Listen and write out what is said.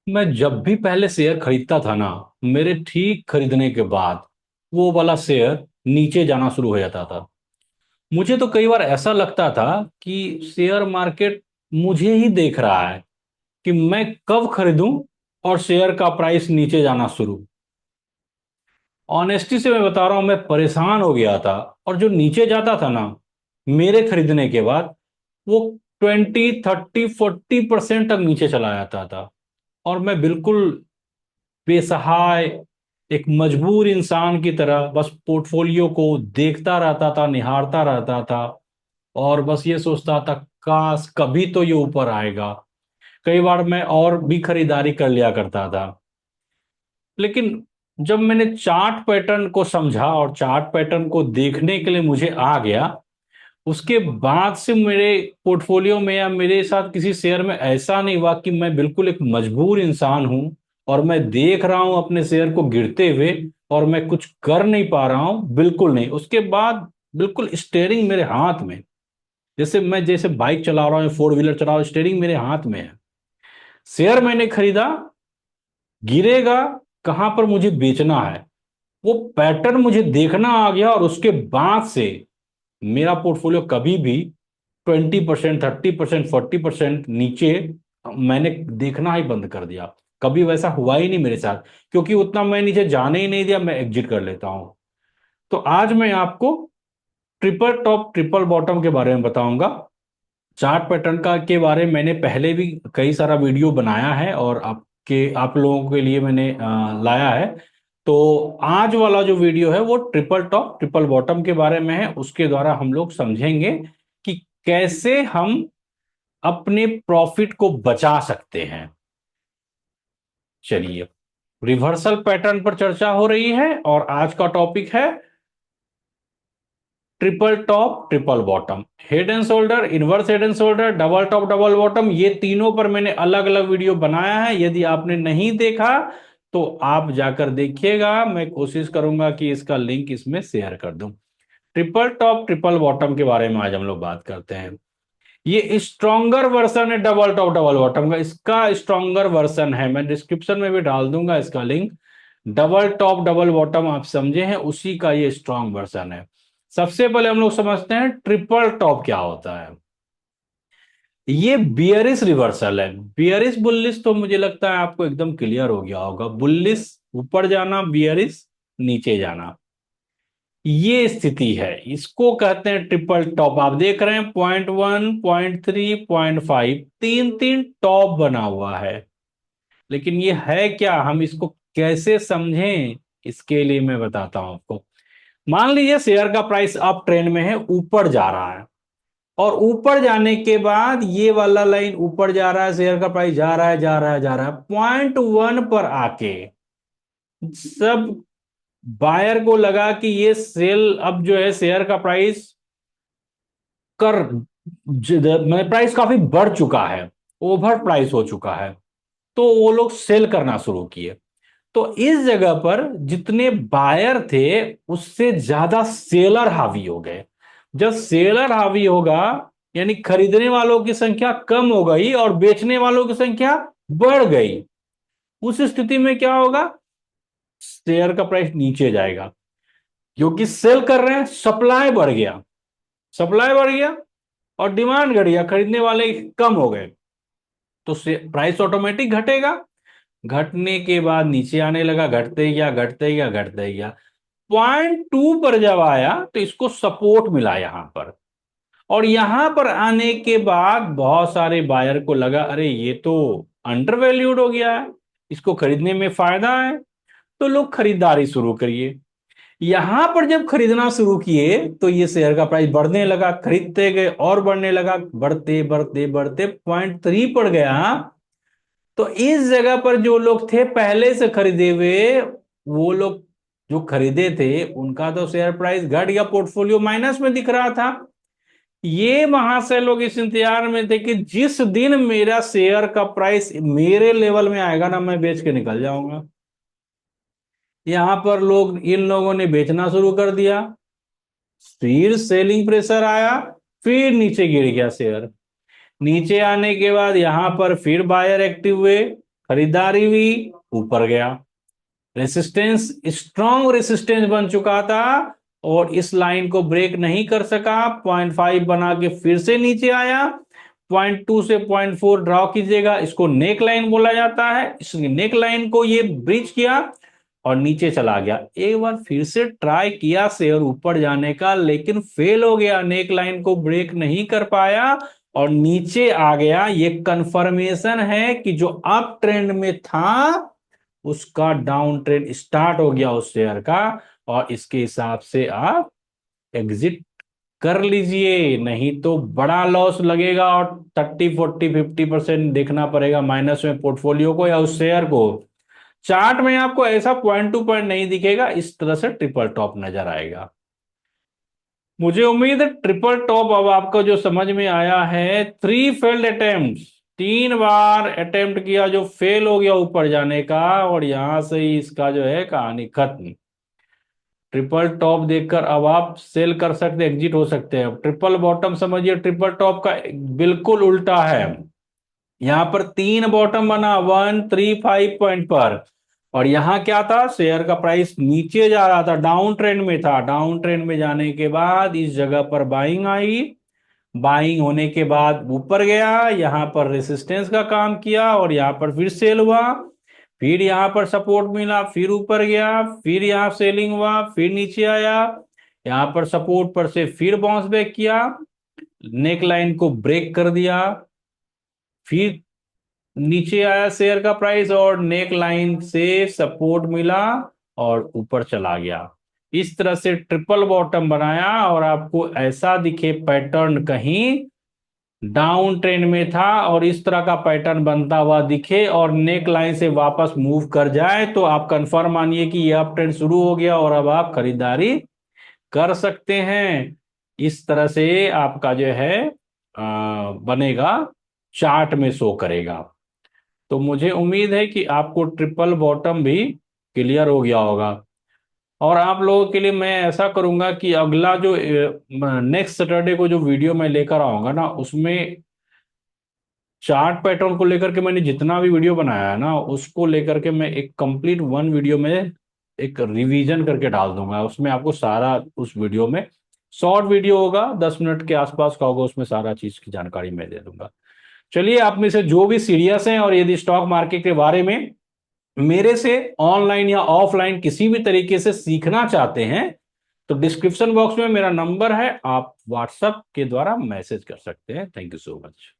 मैं जब भी पहले शेयर खरीदता था ना, मेरे ठीक खरीदने के बाद वो वाला शेयर नीचे जाना शुरू हो जाता था। मुझे तो कई बार ऐसा लगता था कि शेयर मार्केट मुझे ही देख रहा है कि मैं कब खरीदूं और शेयर का प्राइस नीचे जाना शुरू। ऑनेस्टी से मैं बता रहा हूं, मैं परेशान हो गया था। और जो नीचे जाता था ना मेरे खरीदने के बाद, वो 20, 30, 40% तक नीचे चला जाता था। और मैं बिल्कुल बेसहाय, एक मजबूर इंसान की तरह बस पोर्टफोलियो को देखता रहता था, निहारता रहता था। और बस ये सोचता था काश कभी तो ये ऊपर आएगा। कई बार मैं और भी खरीदारी कर लिया करता था। लेकिन जब मैंने चार्ट पैटर्न को समझा और चार्ट पैटर्न को देखने के लिए मुझे आ गया, उसके बाद से मेरे पोर्टफोलियो में या मेरे साथ किसी शेयर में ऐसा नहीं हुआ कि मैं बिल्कुल एक मजबूर इंसान हूं और मैं देख रहा हूं अपने शेयर को गिरते हुए और मैं कुछ कर नहीं पा रहा हूं। बिल्कुल नहीं। उसके बाद बिल्कुल स्टेयरिंग मेरे हाथ में, जैसे बाइक चला रहा हूं, फोर व्हीलर चला रहा हूं, स्टेयरिंग मेरे हाथ में है। शेयर मैंने खरीदा, गिरेगा कहां पर मुझे बेचना है, वो पैटर्न मुझे देखना आ गया। और उसके बाद से मेरा पोर्टफोलियो कभी भी 20%, 30%, 40% नीचे मैंने देखना ही बंद कर दिया। कभी वैसा हुआ ही नहीं मेरे साथ, क्योंकि उतना मैं नीचे जाने ही नहीं दिया, मैं एग्जिट कर लेता हूं। तो आज मैं आपको ट्रिपल टॉप ट्रिपल बॉटम के बारे में बताऊंगा। चार्ट पैटर्न का के बारे में मैंने पहले भी कई सारा वीडियो बनाया है और आप लोगों के लिए मैंने लाया है। तो आज वाला जो वीडियो है वो ट्रिपल टॉप ट्रिपल बॉटम के बारे में है। उसके द्वारा हम लोग समझेंगे कि कैसे हम अपने प्रॉफिट को बचा सकते हैं। चलिए, रिवर्सल पैटर्न पर चर्चा हो रही है और आज का टॉपिक है triple top triple bottom. Head and shoulder, inverse head and shoulder, double top double bottom, ये तीनों पर मैंने अलग अलग वीडियो बनाया है। यदि आपने नहीं देखा तो आप जाकर देखिएगा। मैं कोशिश करूंगा कि इसका लिंक इसमें शेयर कर दूं। ट्रिपल टॉप ट्रिपल बॉटम के बारे में आज हम लोग बात करते हैं। ये स्ट्रॉन्गर वर्सन है डबल टॉप डबल बॉटम का। इसका स्ट्रॉन्गर वर्सन है, मैं डिस्क्रिप्शन में भी डाल दूंगा इसका link. Double top double bottom आप समझे हैं, उसी का ये स्ट्रॉन्ग वर्सन है। सबसे पहले हम लोग समझते हैं ट्रिपल टॉप क्या होता है। ये बियरिश रिवर्सल है। बियरिश बुल्लिश तो मुझे लगता है आपको एकदम क्लियर हो गया होगा। बुल्लिश ऊपर जाना, बियरिश नीचे जाना, ये स्थिति है। इसको कहते हैं ट्रिपल टॉप। आप देख रहे हैं 0.1, 0.3, 0.5, तीन तीन टॉप बना हुआ है। लेकिन ये है क्या, हम इसको कैसे समझें, इसके लिए मैं बताता हूं आपको। मान लीजिए शेयर का प्राइस अप ट्रेंड में है, ऊपर जा रहा है। और ऊपर जाने के बाद ये वाला लाइन ऊपर जा रहा है, शेयर का प्राइस जा रहा है, जा रहा है, जा रहा है। 0.1 पर आके सब बायर को लगा कि ये सेल, अब जो है शेयर का प्राइस कर मतलब प्राइस काफी बढ़ चुका है, ओवर प्राइस हो चुका है। तो वो लोग सेल करना शुरू किए। तो इस जगह पर जितने बायर थे उससे ज्यादा सेलर हावी हो गए। जब सेलर हावी होगा यानी खरीदने वालों की संख्या कम हो गई और बेचने वालों की संख्या बढ़ गई। उस स्थिति में क्या होगा, शेयर का प्राइस नीचे जाएगा। क्योंकि सेल कर रहे हैं, सप्लाई बढ़ गया। सप्लाई बढ़ गया और डिमांड घट गया, खरीदने वाले कम हो गए। तो प्राइस ऑटोमेटिक घटेगा। घटने के बाद नीचे आने लगा, घटते गया, घटते गया, घटते गया। 0.2 पर जब आया तो इसको सपोर्ट मिला यहां पर। और यहां पर आने के बाद बहुत सारे बायर को लगा अरे ये तो अंडर वैल्यूड हो गया है, इसको खरीदने में फायदा है। तो लोग खरीदारी शुरू करिए। यहां पर जब खरीदना शुरू किए तो ये शेयर का प्राइस बढ़ने लगा, खरीदते गए और बढ़ने लगा, बढ़ते बढ़ते बढ़ते 0.3 पर गया। तो इस जगह पर जो लोग थे पहले से खरीदे हुए, वो लोग जो खरीदे थे उनका तो शेयर प्राइस घट गया, पोर्टफोलियो माइनस में दिख रहा था। ये महाशय लोग इस इंतजार में थे कि जिस दिन मेरा शेयर का प्राइस मेरे लेवल में आएगा ना, मैं बेच के निकल जाऊंगा। यहां पर इन लोगों ने बेचना शुरू कर दिया। फिर सेलिंग प्रेशर आया, फिर नीचे गिर गया शेयर। नीचे आने के बाद यहां पर फिर बायर एक्टिव हुए, खरीदारी हुई, ऊपर गया। रेसिस्टेंस स्ट्रॉन्ग रेसिस्टेंस बन चुका था और इस लाइन को ब्रेक नहीं कर सका, 0.5 बना के फिर से नीचे आया। 0.2 से 0.4 ड्रॉ कीजिएगा, इसको नेक लाइन बोला जाता है। इस नेक लाइन को ये ब्रीच किया और नीचे चला गया। एक बार फिर से ट्राई किया शेयर ऊपर जाने का, लेकिन फेल हो गया, नेक लाइन को ब्रेक नहीं कर पाया और नीचे आ गया। ये कंफर्मेशन है कि जो अप ट्रेंड में था उसका डाउन ट्रेंड स्टार्ट हो गया उस शेयर का, और इसके हिसाब से आप एग्जिट कर लीजिए, नहीं तो बड़ा लॉस लगेगा और 30, 40, 50% देखना पड़ेगा माइनस में पोर्टफोलियो को या उस शेयर को। चार्ट में आपको ऐसा पॉइंट टू पॉइंट नहीं दिखेगा, इस तरह से ट्रिपल टॉप नजर आएगा। मुझे उम्मीद है ट्रिपल टॉप अब आपको जो समझ में आया है। 3 फेल्ड अटेम्प्ट, 3 बार अटेम्प्ट किया जो फेल हो गया ऊपर जाने का, और यहां से ही इसका जो है कहानी खत्म। ट्रिपल टॉप देखकर अब आप सेल कर सकते, एग्जिट हो सकते हैं। ट्रिपल बॉटम समझिए ट्रिपल टॉप का बिल्कुल उल्टा है। यहां पर 3 बॉटम बना 135 पॉइंट पर, और यहां क्या था, शेयर का प्राइस नीचे जा रहा था, डाउन ट्रेंड में था। डाउन ट्रेंड में जाने के बाद इस जगह पर बाइंग आई, बाइंग होने के बाद ऊपर गया, यहां पर रेसिस्टेंस का काम किया और यहां पर फिर सेल हुआ। फिर यहां पर सपोर्ट मिला, फिर ऊपर गया, फिर यहां सेलिंग हुआ, फिर नीचे आया, यहां पर सपोर्ट पर से फिर बाउंस बैक किया, नेक लाइन को ब्रेक कर दिया, फिर नीचे आया शेयर का प्राइस और नेक लाइन से सपोर्ट मिला और ऊपर चला गया। इस तरह से ट्रिपल बॉटम बनाया और आपको ऐसा दिखे पैटर्न कहीं डाउन ट्रेंड में था और इस तरह का पैटर्न बनता हुआ दिखे और नेक लाइन से वापस मूव कर जाए, तो आप कंफर्म मानिए कि यह अप ट्रेंड शुरू हो गया और अब आप खरीदारी कर सकते हैं। इस तरह से आपका जो है बनेगा, चार्ट में शो करेगा। तो मुझे उम्मीद है कि आपको ट्रिपल बॉटम भी क्लियर हो गया होगा। और आप लोगों के लिए मैं ऐसा करूंगा कि अगला जो नेक्स्ट सैटरडे को जो वीडियो मैं लेकर आऊंगा ना, उसमें चार्ट पैटर्न को लेकर के मैंने जितना भी वीडियो बनाया है ना, उसको लेकर के मैं एक कंप्लीट वन वीडियो में एक रिवीजन करके डाल दूंगा। उसमें आपको सारा, उस वीडियो में शॉर्ट वीडियो होगा, 10 मिनट के आसपास का होगा, उसमें सारा चीज की जानकारी मैं दे दूंगा। चलिए, आप में से जो भी सीरियस हैं और यदि स्टॉक मार्केट के बारे में मेरे से ऑनलाइन या ऑफलाइन किसी भी तरीके से सीखना चाहते हैं, तो डिस्क्रिप्शन बॉक्स में मेरा नंबर है, आप व्हाट्सएप के द्वारा मैसेज कर सकते हैं। Thank you so much.